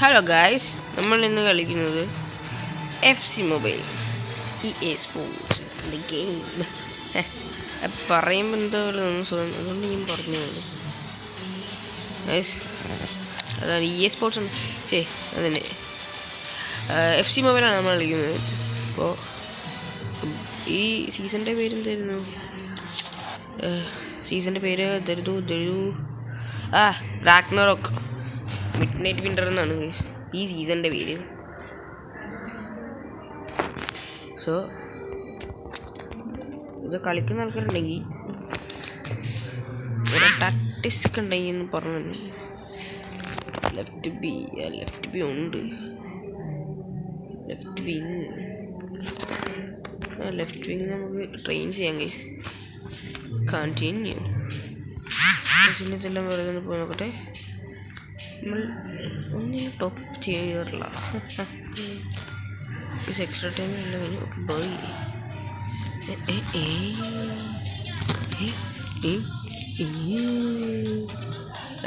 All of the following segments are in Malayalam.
ഹലോ ഗായ്സ്, നമ്മൾ ഇന്ന് കളിക്കുന്നത് FC മൊബൈൽ EA സ്പോർട്സിൻ്റെ ഗെയിം. പറയുമ്പോൾ എന്തോ അതുകൊണ്ട് ഞാൻ പറഞ്ഞതാണ് ഗായ്സ്. അതാണ് EA സ്പോർട്സ്. അതന്നെ FC മൊബൈലാണ് നമ്മൾ കളിക്കുന്നത്. അപ്പോൾ ഈ സീസണിൻ്റെ പേരെന്തായിരുന്നു? സീസണിൻ്റെ പേര് റാഗ്നറോക്ക് മിഡ്നൈറ്റ് വിൻ്റർ എന്നാണ് ഈ സീസണിൻ്റെ പേര്. സോ ഇത് കളിക്കുന്ന ആൾക്കാരുണ്ടെങ്കിൽ ഒരു ടാക്ടിക്സ് ഉണ്ടെങ്കിൽ എന്ന് പറഞ്ഞു. ലെഫ്റ്റ് ബി ഉണ്ട്. ലെഫ്റ്റ് വിങ് നമുക്ക് ട്രെയിൻ ചെയ്യാം ഗൈസ്. കണ്ടിന്യൂ. ഇതെല്ലാം വെറുതെ പോയി നോക്കട്ടെ. നമ്മൾ ഒന്നിനും ടോപ്പ് ചെയ്യാറില്ല. എക്സ്ട്രാ ടൈമില്ല കഴിഞ്ഞു. Okay bye.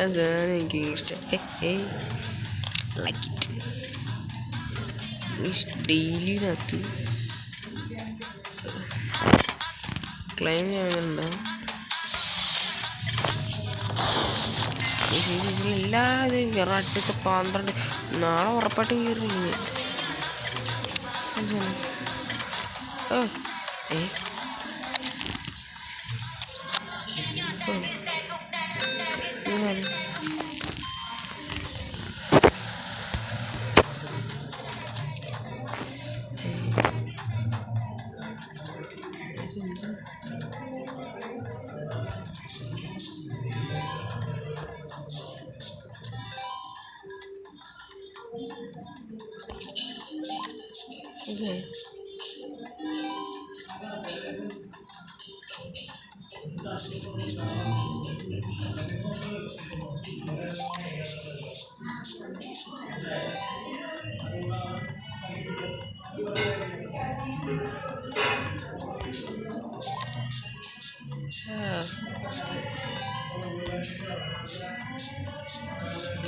അതാണ് എനിക്ക് ഇഷ്ടം. Like it. ഡെയിലിനകത്ത് ക്ലൈം ചെയ്യാനുണ്ടാവും. ഈ സീസണിൽ എല്ലാവരും കയറും. അടുത്ത 12 നാളെ ഉറപ്പായിട്ടും കയറില്ല.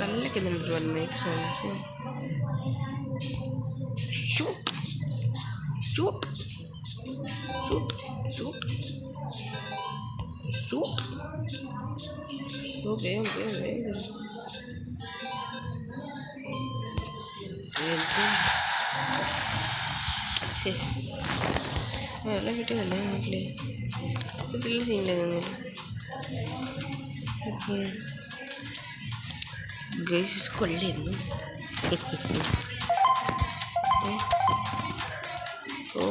തല്ലൊക്കെ നമുക്ക് വന്നേ. എല്ലാം കിട്ടിയതല്ലേ നാട്ടില്. ഇതിൽ സീനില്ല. ഗൈസ് കൊല്ലായിരുന്നു. ഓ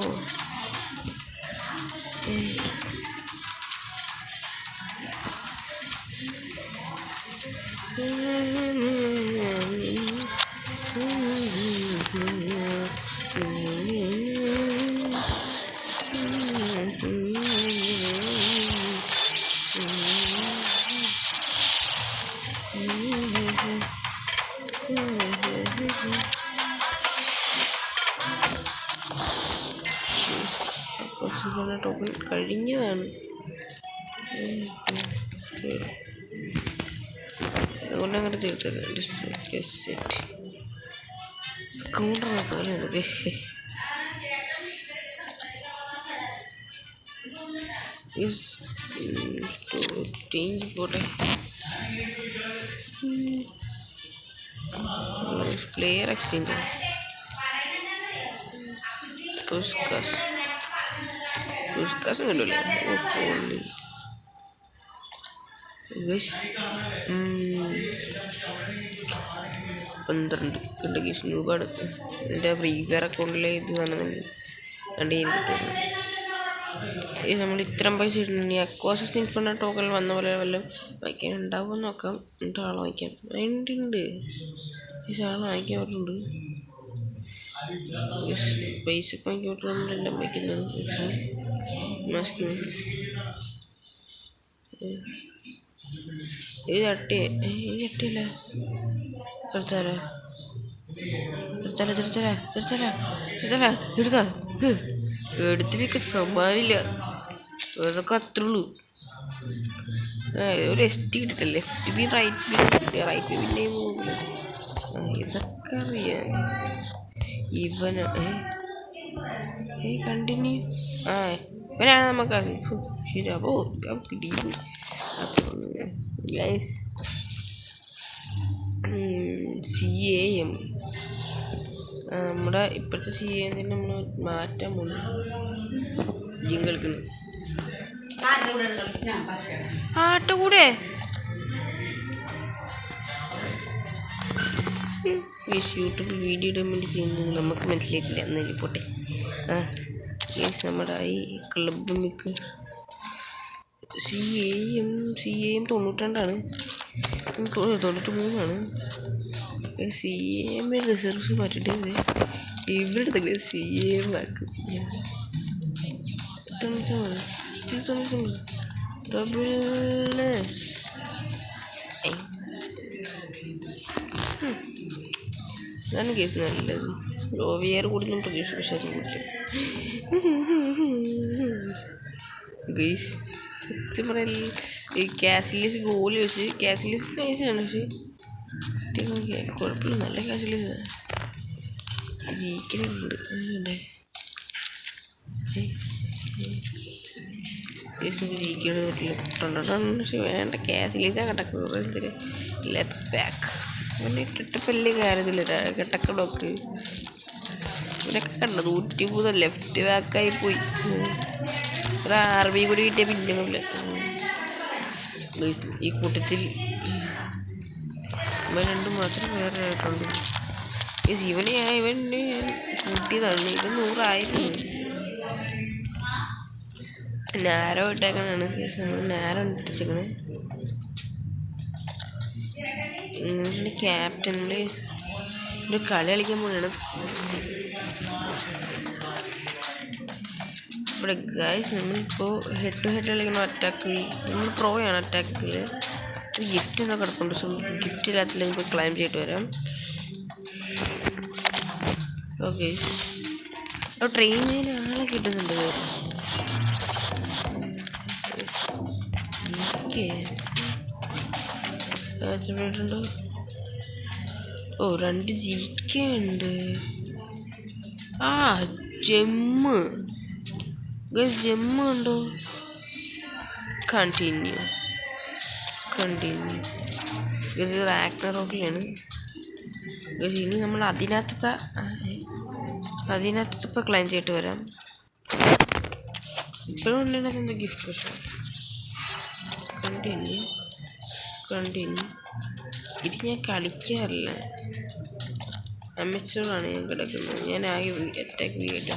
ടോക്കൺ കഴിഞ്ഞതാണ്. അതുകൊണ്ട് അങ്ങോട്ട് തീർച്ചയായിട്ടും കൗണ്ടർ നോക്കാമല്ലോ നമുക്ക്. ചേഞ്ച് പോട്ടെ. പ്ലെയർ എക്സ്ചേഞ്ച് ഉണ്ടല്ലേ. 12 ഉണ്ട് സ്നൂബാണ്. എൻ്റെ ഫ്രീ ഫയർ അക്കൗണ്ടിലെ ഇത് കാണുന്നുണ്ട്. ഈ നമ്മൾ ഇത്രയും പൈസ ഇട്ടുണ്ടെങ്കിൽ അക്വാസസ് ഇൻഫിനിറ്റ് ടോക്കൺ വന്ന പോലെ വല്ലതും വായിക്കാൻ ഉണ്ടാവുമെന്ന് നോക്കാം. എന്നിട്ട് ആളെ വായിക്കാം. അതിൻ്റെ പക്ഷേ ആളെ വായിക്കാൻ പറ്റുന്നുണ്ട്. പൈസ വാങ്ങിക്കാൻ പറ്റുന്നതെല്ലാം വായിക്കുന്നത്. ഈ ചട്ടിയല്ല. എടുത്തിരിക്ക സ്വഭാവമില്ല. അതൊക്കെ അത്രേ ഉള്ളൂ. ഒരു ST കിട്ടിട്ടല്ലേ. FTP റൈറ്റ് പിന്നെയും പോകില്ല. ഇതൊക്കെ നമുക്കറിയാം ഇവന് കണ്ടിന്യൂ ഇവനാണ് നമുക്കറിയാം ശരി. അപ്പോൾ പിടിക്കും. അപ്പം ഗൈസ് CAM നമ്മുടെ ഇപ്പോഴത്തെ CAM തന്നെ നമ്മൾ മാറ്റാൻ പോകുന്നു. ജിങ്കൾക്കാണ് ആട്ടുകൂടെ യൂട്യൂബിൽ വീഡിയോ ഇടാൻ വേണ്ടി ചെയ്യുന്നു. നമുക്ക് മനസ്സിലായിട്ടില്ല എന്നല്ലേ പോട്ടെ. നമ്മുടെ ഈ ക്ലബ് മിക്ക് CAM 92 93 CAM റിസർവ്സ് മാറ്റിട്ട് ഇവിടെ CAM ആക്കും. ഇതാണ് കേസ് നല്ലത്. OVR കൂടുതലും പ്രതീക്ഷ, പക്ഷെ അത് കൂടില്ല ഗൈസ്. സത്യം പറയാൻ ഈ കാസിലിയസ് ഗോളി വെച്ച് കാസിലിയസ് നൈസാണ്, പക്ഷെ കുഴപ്പമില്ല. നല്ല കാസിലിയസ് ജയിക്കലുണ്ട്. ജയിക്കണ പറ്റില്ല. പക്ഷെ വേണ്ട കാസിലിയസാ കിടക്കുന്നത്. ലെഫ്റ്റ് ബാക്ക് അങ്ങനെ ഇട്ടിട്ട് വലിയ കാര്യത്തില്ല. കിടക്കടൊക്കെ ഇവരൊക്കെ കണ്ടത് 103 ലെഫ്റ്റ് ബാക്കായി പോയി. ഒരു RB കൂടി കിട്ടിയ പിന്നുമില്ല. ഈ കൂട്ടത്തിൽ ഇവൻ രണ്ടും മാത്രം വേറെ ആയിട്ടുണ്ട്. ഇവന് കൂട്ടിയതാണ്. ഇവൻ 100 ആയിരുന്നു. നാരോ ഇട്ടേക്കാണ് കേസ്. നമ്മൾ നാരോ ഇട്ടിച്ചേക്കണേ. ക്യാപ്റ്റനിൽ ഒരു കളി കളിക്കാൻ പോലെയാണ് ഇവിടെ ഗൈസ്. നമ്മളിപ്പോൾ ഹെഡ് ടു ഹെഡ് കളിക്കുന്ന അറ്റാക്ക് നമ്മൾ പ്രോയാണ്. അറ്റാക്കിൽ ഗിഫ്റ്റ് എന്നൊക്കെ കിടപ്പുണ്ട്. സോ ഗിഫ്റ്റ് ഇല്ലാത്തില്ല. നമുക്ക് ക്ലൈം ചെയ്തിട്ട് വരാം. ഓക്കെ, ട്രെയിൻ ചെയ്യാൻ ആളെ കിട്ടുന്നുണ്ട്. ണ്ടോ 2 GK ഉണ്ട്. ജെമ്മ് ഉണ്ടോ? കണ്ടിന്യൂ ഇത് റാഗ്നറോക്കിലാണ്. ഇനി നമ്മൾ അതിനകത്ത് ഇപ്പോൾ ക്ലൈം ചെയ്തിട്ട് വരാം. ഇപ്പോഴും ഉണ്ടെങ്കിൽ എന്താ ഗിഫ്റ്റ്. പക്ഷേ കണ്ടിന്യൂ ഇത് ഞാൻ കളിക്കാറില്ല. അമച്ചൂറാണ് ഞാൻ കിടക്കുന്നത്. ഞാൻ ആകെ അറ്റാക്ക് ചെയ്യട്ടെ.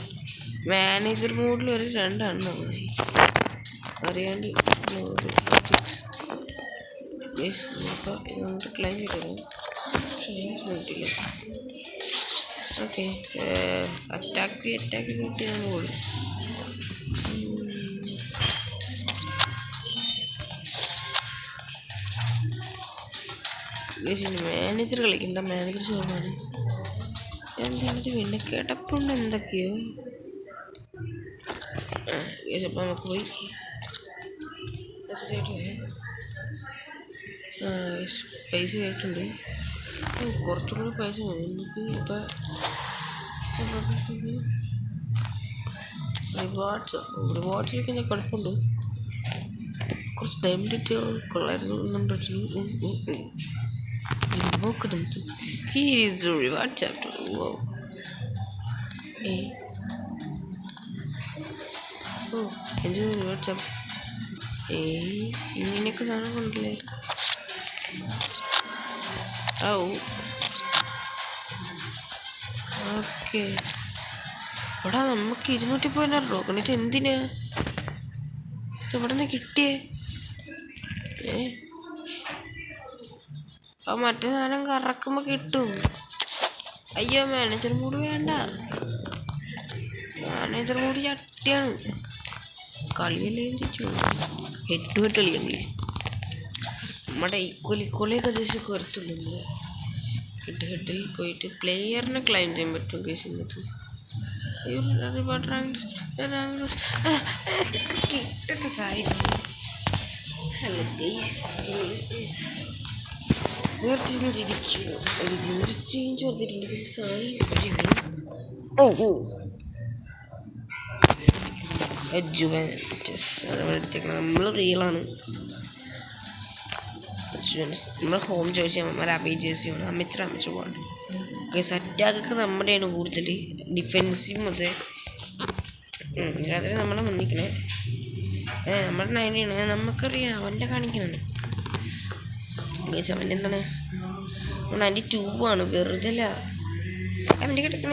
മാനേജർ മോഡിൽ ഒരു 2 എണ്ണം അറിയാണ്ട് നമുക്ക് ക്ലൈം ചെയ്തു. പക്ഷേ ഓക്കെ, അറ്റാക്ക് കിട്ടി ഞാൻ പോകും. മാനേജർ കളിക്കണ്ട. മാനേജർ ഷോമാണ്. എന്താണ് പിന്നെ കിടപ്പുണ്ട് എന്തൊക്കെയോ. അപ്പം നമുക്ക് പോയി പൈസ കയറ്റുണ്ട്. കുറച്ചും കൂടി പൈസ മതി നമുക്ക്. ഇപ്പം റിവാർഡ്സിലൊക്കെ ഞാൻ കുഴപ്പമുണ്ട്. കുറച്ച് ഡയമണ്ട് കൊള്ളായിരുന്നു. Here is the reward chapter. Wow. Enjoy the reward chapter. ഇങ്ങനെയൊക്കെ സാധനം കൊണ്ടല്ലേ. ഓക്കെ, എടാ നമുക്ക് 200 ടോക്കണിട്ട് എന്തിനാ ഇവിടെ നിന്ന് കിട്ടിയേ? മറ്റേ സാധനം കറക്കുമ്പോൾ കിട്ടും. അയ്യോ, മാനേജർ മൂഡ് വേണ്ട. മാനേജർ മൂഡ് ചട്ടിയാണ്. കളിയല്ലേ ചോദിച്ചു. ഹെഡ് ടു ഹെഡ് കളിയാൻ കഴിച്ചു. നമ്മുടെ ഈക്വലിയൊക്കെ ദേശമൊക്കെ വരത്തുള്ളൂ. ഹെഡിൽ പോയിട്ട് പ്ലെയറിനെ ക്ലൈം ചെയ്യാൻ പറ്റും കേസ്. ഇന്നത്തെ ഹലോ ഗൈസ്, വേർതിരിഞ്ഞിരിക്കുക. ഇതിനൊരു ചേഞ്ച് വരുത്തിയിട്ടുണ്ട്. ഓ ഓ ജുവൻറ്റസ് എടുത്തേക്കണം. നമ്മൾ റിയലാണ്. നമ്മൾ ഹോം ജേഴ്സി നമ്മൾ അവേ ജേഴ്സിയാണ്. അമിച്ച് പോകാണ്ട് അറ്റാക്കൊക്കെ നമ്മുടെയാണ് കൂടുതൽ. ഡിഫെൻസീവ് അത് അതിൽ നമ്മളെ മുന്നിക്കണേ. നമ്മുടെ 90 നമുക്കറിയാം. അവൻ്റെ കാണിക്കണം. അവൻ്റെ എന്താണ് 92 ആണ്. വെറുതെ അല്ല അവൻ്റെ കിടക്കണ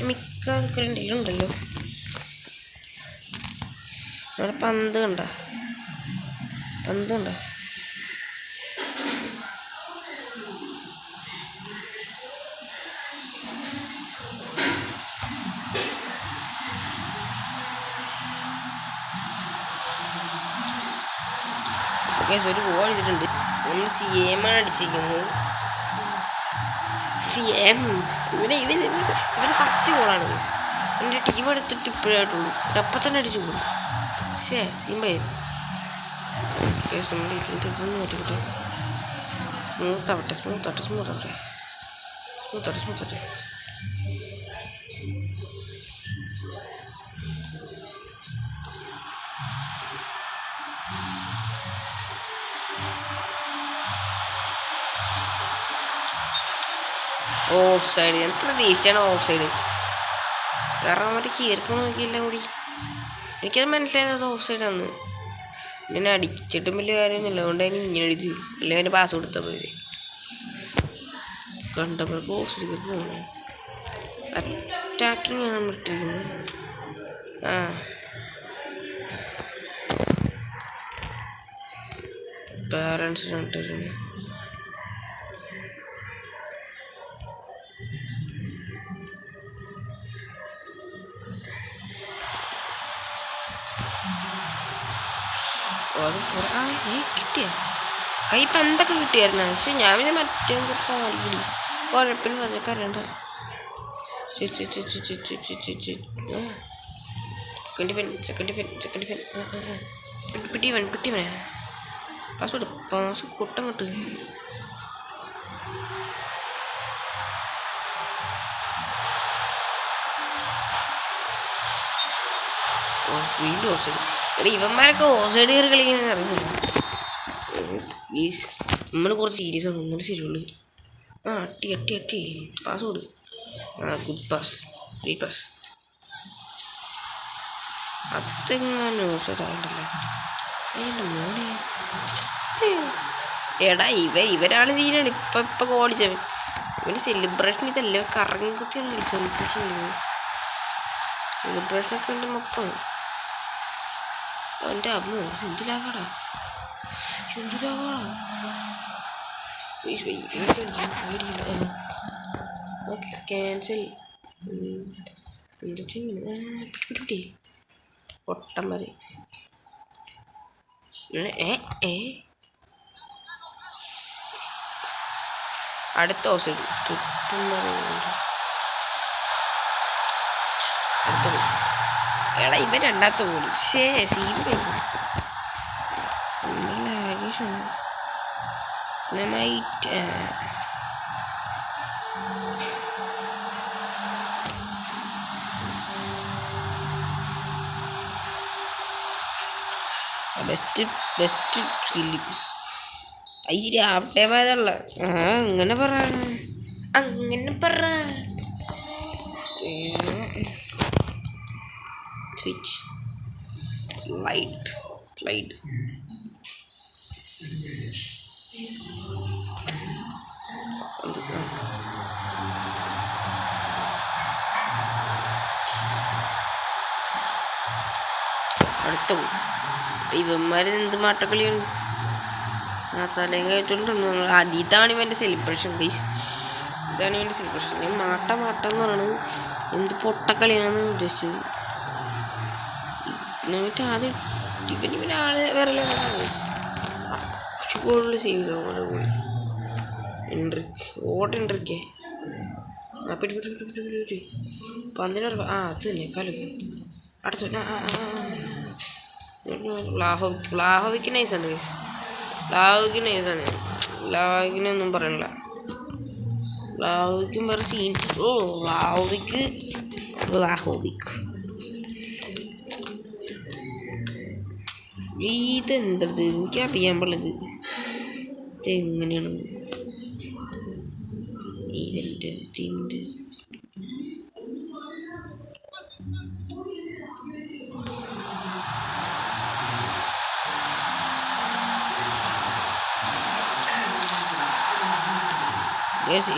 മിക്ക ആൾക്കാരുണ്ടെങ്കിലും ഉണ്ടല്ലോ. അവിടെ പന്ത് കണ്ട ഒരു ഗോൾ അടിച്ചിട്ടുണ്ട്. നമ്മൾ CM ആണ് അടിച്ചിരിക്കുന്നത്. ഇവന് ഫസ്റ്റ് ഗോളാണ്. എൻ്റെ ടീം എടുത്തിട്ട് ഇപ്പോഴായിട്ടുള്ളൂ. അപ്പം തന്നെ അടിച്ചു പോകും. സീമ്പായി നമ്മൾ ഇതിൻ്റെ ഇതൊന്നും മാറ്റിക്കട്ടെ. സ്മൂത്താവട്ടെ. Of side. ഞാൻ പ്രതീക്ഷിച്ചാണ് ഓഫ് സൈഡ്. കാരണം മറ്റേ കീർക്കം നോക്കിയില്ല കൂടി. എനിക്കത് മനസ്സിലായത് ഓഫ് സൈഡാന്ന്. ഞാൻ അടിച്ചിട്ടും വലിയ കാര്യമൊന്നുമില്ല. അതുകൊണ്ട് അതിന് ഇങ്ങനെ അടിച്ച് അല്ലെങ്കിൽ അതിന് പാസ് കൊടുത്താൽ മതി. കണ്ടപ്പോഴേക്ക് ഓഫ് സൈഡ് പോകുന്നു. അറ്റാക്കിങ് ആണ് ഇട്ടിരിക്കുന്നത്. പാരൻസിനാണ് ഇട്ടിരിക്കുന്നത്. അത് കിട്ടിയ കൈ പന്തൊക്കെ കിട്ടിയായിരുന്നു. പക്ഷെ ഞാൻ പിന്നെ മറ്റേ കാൽപിടി കുഴപ്പമില്ല. അതൊക്കെ അറിയണ്ട. സെക്കൻഡ് പിട്ടിവൻ പാസ് കൊട്ടം കിട്ടുക. വീണ്ടും ഓഫ് സൈഡ്. എടാ ഇവന്മാരൊക്കെ ഓഫ് സൈഡ് കയറി കളിക്കാൻ അറിയില്ല. പ്ലീസ് നമ്മൾ കുറച്ച് സീരിയസ് ആണ്. ഒന്നും ശരിയുള്ളൂ. അട്ടി പാസ് കൊടു. Good pass. Free pass. അതെങ്ങാനും ഓഫ് സൈഡ് ആയിട്ടല്ലേ എൻ്റെ മോനെ. എടാ ഇവരാണ് സീനാണ്. ഇപ്പം ഓടിച്ചവൻ. ഇവന് സെലിബ്രേഷൻ ഇതല്ലേ. കറങ്ങി കുത്തിയാണ് സെലിബ്രേഷനൊക്കെ ഉണ്ട് മൊത്തം. അവൻ്റെ അമ്മ എന്തിലാകാടാ. Okay cancel. പിടി പൊട്ടം മതി. അടുത്ത ഓഫ് സൈഡ്. എടാ ഇവൻ രണ്ടാമത്തെ കൂടി. Best skill. അയ്യ ആവട്ടെ പോയതുള്ള. അങ്ങനെ പറ സ്വിച്ച് സ്ലൈഡ്. അടുത്ത ഇവന്മാർ എന്ത് മാട്ടക്കളിയാണ്. തലയും കഴിച്ചോണ്ടിരുന്നു. ഇതാണ് ഇവൻ്റെ സെലിബ്രേഷൻ ഗൈസ്. ഞാൻ മാട്ടം എന്ന് പറയുന്നത് എന്ത് പൊട്ടക്കളിയാണെന്ന് ഉദ്ദേശിച്ചത്. എന്നിട്ട് ആദ്യം ഇവന് ആള് വേറെ ഗോളിൽ ചെയ്തു. എൻട്രിക്ക് പിടി പന്തിന് അത് തന്നെ കളി അടുത്ത ലാഹോവിക്ക് നൈസാണ്. ലാവിനൊന്നും പറയണില്ല. ലാവിക്കും വേറെ സീൻ. ഓ ലാവിക്ക് ഇതെന്തത് എനിക്കറിയാൻ പാടില്ലത് ഇതെങ്ങനെയാണ്. ഇതിൻ്റെ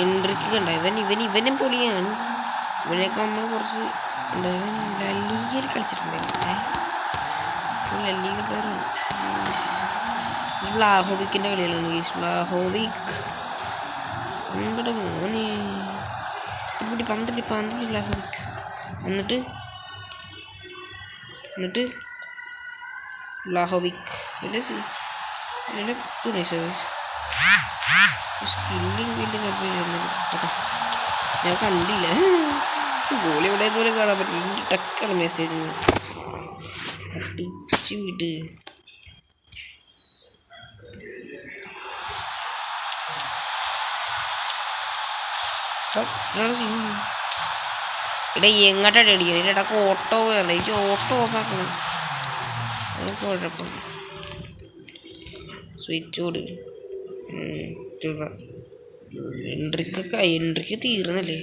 എൻട്രിക്ക് കണ്ട ഇവനും പൊളിയാണ്. ഇവനൊക്കെ നമ്മൾ കുറച്ച് ലീഗിൽ കളിച്ചിട്ടുണ്ടായിരുന്നു. ലീഗ് പ്ലെയറാണ്. ബ്ലാഹോവിക്കിൻ്റെ കളികളാണ് ഗീസ്. ബ്ലാഹോവിക് നമ്മുടെ മോനെ പന്ത്രണ്ട് ബ്ലാഹോവിക്. എന്നിട്ട് ബ്ലാഹോവിക് സ്കില്ലിങ് വലിയ കുഴപ്പമില്ല. ഞാൻ കണ്ടില്ല. ഗോളി എവിടെ പോലെ കാണാൻ പറ്റില്ല. ടക്കാണ് മെസ്സേജ് അടിച്ചു വിട്. ഇവിടെ എങ്ങോട്ടാണ് അടിക്കണം. ഇതിൻ്റെ ഇടയ്ക്ക് ഓട്ടോ വേണ്ട. എനിക്ക് ഓട്ടോ ഓഫാക്കണം. അത് കുഴപ്പം. സ്വിച്ച് ഓട് എൻട്രിക്ക് തീർന്നല്ലേ.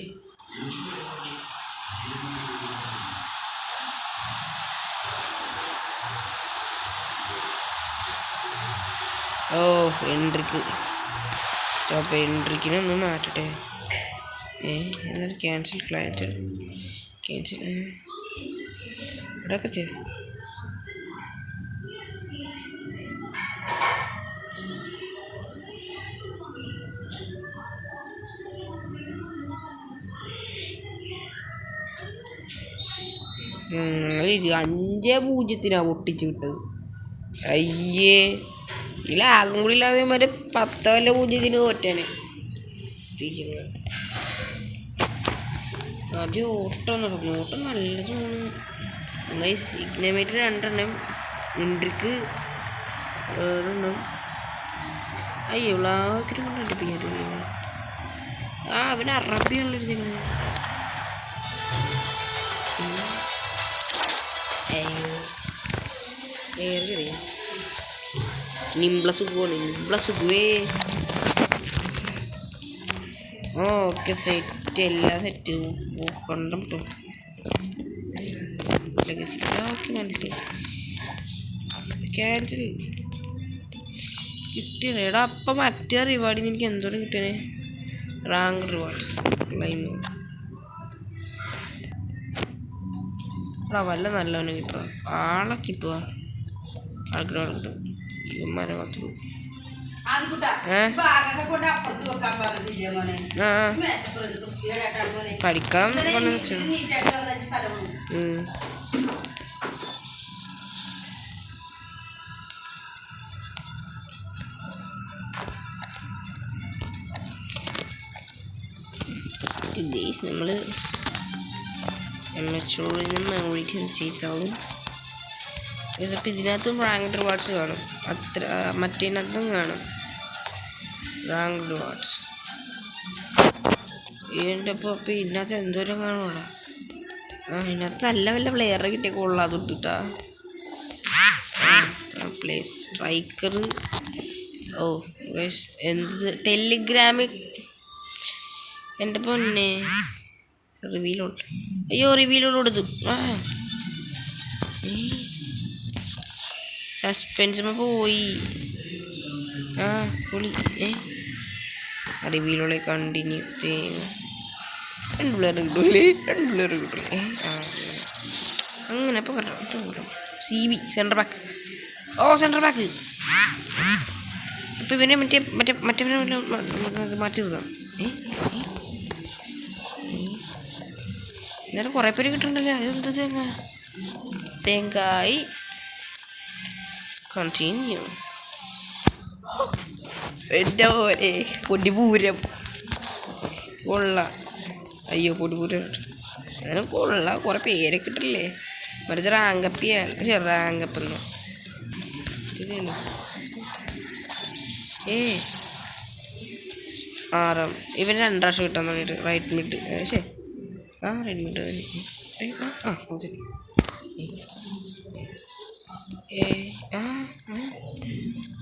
ഓ എൻട്രിക്കിനൊന്ന് മാറ്റട്ടെ. എന്നാലും ക്യാൻസൽ ഇവിടെയൊക്കെ ചെയ്തു. ഞങ്ങൾ 5-0 പൊട്ടിച്ച് വിട്ടത്. അയ്യേ ലാഗും കൂടി ഇല്ലാതെ മറ്റേ 10-0 തോറ്റാണ്. ആദ്യം ഓട്ടം നടക്കുന്നു. ഓട്ടം നല്ലതാണ്. എന്നാൽ സിഗ്നമേറ്റ് 2 എൻട്രിക്ക് 1. അയ്യോ ലാക്കിനെ കൊണ്ട് അടുപ്പിക്കാൻ. അവന് അറബിയാണല്ലോ ചെയ്യുന്നത്. നിംബ്ലസുഖേ. Okay set. എല്ലാം സെറ്റ് കണ്ടോ. ക്യാൻസൽ കിട്ടിയത്. എടാ അപ്പം മറ്റേ റിവാർഡിന് എനിക്ക് എന്തോരം കിട്ടിയേ. Rank rewards claim. വല്ല നല്ലവനെ കിട്ടുക. ആളെ കിട്ടുക. ആൾക്കാരെ കിട്ടും. ഇവന്മാരെ മാത്രം പഠിക്കാൻ വെച്ചു. നമ്മൾ എംഎച്ചോളിനും മെമ്മോറിറ്റി ചെയ്താവും. ഇതിപ്പോൾ ഇതിനകത്തും റാങ്ക് റിവാർഡ്സ് കാണും. മറ്റേതിനകത്തും കാണും റാങ്ക് റിവാർഡ്സ്. ഇതിൻ്റെ ഇപ്പോൾ ഇതിനകത്ത് എന്തോരം കാണുമോ. ഇതിനകത്ത് നല്ല വല്ല പ്ലെയറെ കിട്ടിയ കൊള്ളാം. അത് ഇട്ടിട്ടാ പ്ലേ സ്ട്രൈക്കർ. ഓ എന്ത് ടെലിഗ്രാമിൽ എൻ്റെ പൊന്നെ റിവീലോട്ട്. അയ്യോ റിവീലോട്ട് കൊടുത്തു. സസ്പെൻസ് പോയി. പൊളി. റിവീലോളെ കണ്ടിന്യൂ. 2 പിള്ളേർ കിട്ടൂലേ. അങ്ങനെ അപ്പോൾ correct. CB centre back. Centre back. ഇപ്പം ഇവനെ മറ്റേ മാറ്റി വിടാം. എന്നാലും കുറേ പേര് കിട്ടുന്നുണ്ടല്ലോ. അതെന്താ തേങ്ങായി. കണ്ടിന്യൂ. എൻ്റെ പോലെ പൊടിപൂരം കൊള്ളാം. അയ്യോ പൊടിപൂരം എന്നാലും കൊള്ളാം. കുറേ പേരെ കിട്ടില്ലേ. മറിച്ച് റാങ്കപ്പിയല്ല. റാങ്കപ്പെന്ന് ഇതല്ലോ. ആറാം ഇവന് 2 പ്രാവശ്യം കിട്ടാൻ തുടങ്ങിയിട്ട് റൈറ്റ് മിഡ് ശരി റൈറ്റ് മിഡ് ശരി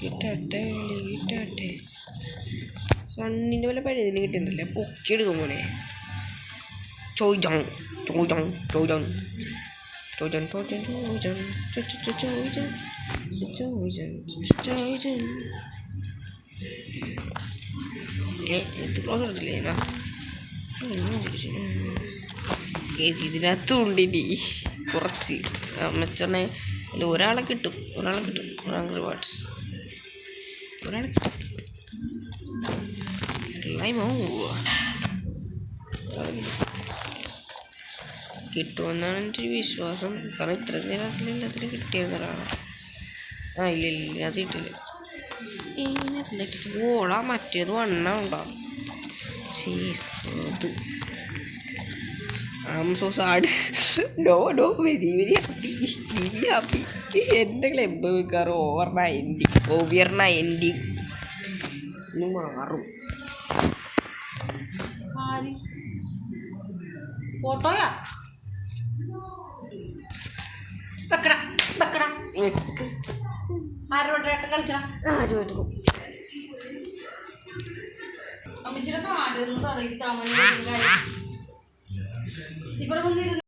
കിട്ടട്ടെ കിട്ടട്ടെ സണ്ണിൻ്റെ പോലെ പഴയതിന് കിട്ടിയിട്ടുണ്ടല്ലേ പൊക്കിയെടുക്കും മോനെ ചോദിച്ചാണ് ചോദിച്ചാണ് ചോദിച്ചാണ് ചോദിച്ചാണ് ചോദിച്ചാണ് ചോദിച്ചാണ് ചോദിച്ചാണ് ഇത് ക്ലോസ് എടുത്തില്ലേ ഇതിനകത്തുണ്ടിനി കുറച്ച് അമ്മച്ചനെ അതിൽ ഒരാളെ കിട്ടും റിവാർഡ്സ് ഒരാളെ കിട്ടും കിട്ടുമെന്നാണ് എൻ്റെ ഒരു വിശ്വാസം. കാരണം ഇത്ര നേരത്തിൽ എല്ലാത്തിനും കിട്ടിയിരുന്ന ഒരാളാണ്. ഇല്ല അത് കിട്ടില്ല. ഓളാ മറ്റേത് വണ്ണുണ്ടാവും. അത് I'm so sad. No, very happy. എൻ്റെ ക്ലബ്ബ് വെക്കാറ് ഓവർ 90 ഇനി മാറും. ഫോട്ടോയാ ആരോട്ട് കളിക്കണം ചോദിച്ചു അമ്മച്ചിയുടെ കാലൊന്നും തുടങ്ങി ഇവിടെ വന്നിരുന്നു